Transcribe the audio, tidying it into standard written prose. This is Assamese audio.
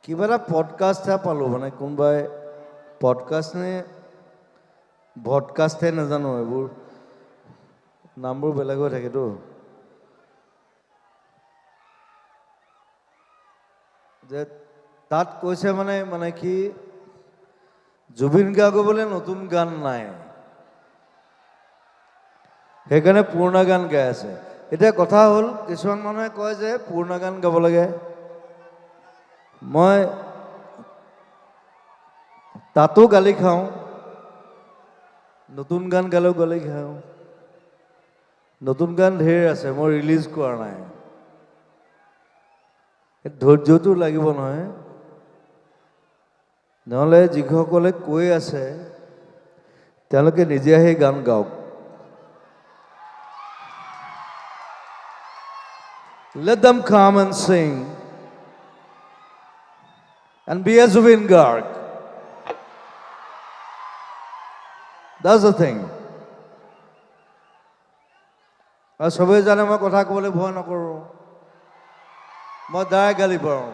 কিবা এটা পডকাষ্টহে পালোঁ, মানে কোনোবাই পডকাষ্ট নে ভডকাষ্টহে নাজানো, এইবোৰ নামবোৰ বেলেগ হৈ থাকেতো। যে তাত কৈছে মানে কি জুবিন গাৰ্গৰ বোলে নতুন গান নাই, সেইকাৰণে পুৰণা গান গাই আছে। এতিয়া কথা হ'ল, কিছুমান মানুহে কয় যে পুৰণা গান গাব লাগে। মই তাতো গালি খাওঁ, নতুন গান গালেও গালি খাওঁ। নতুন গান ঢেৰ আছে, মই ৰিলিজ কৰা নাই। ধৈৰ্যটো লাগিব নহয়, নহ'লে যিসকলে কৈ আছে তেওঁলোকে নিজে আহি গান গাওক। Let them come and sing and be a Zubin Garg. That's the thing. আৰু চবেই জানে মই কথা ক'বলৈ ভয় নকৰোঁ, মই দায় গালি পাৰোঁ।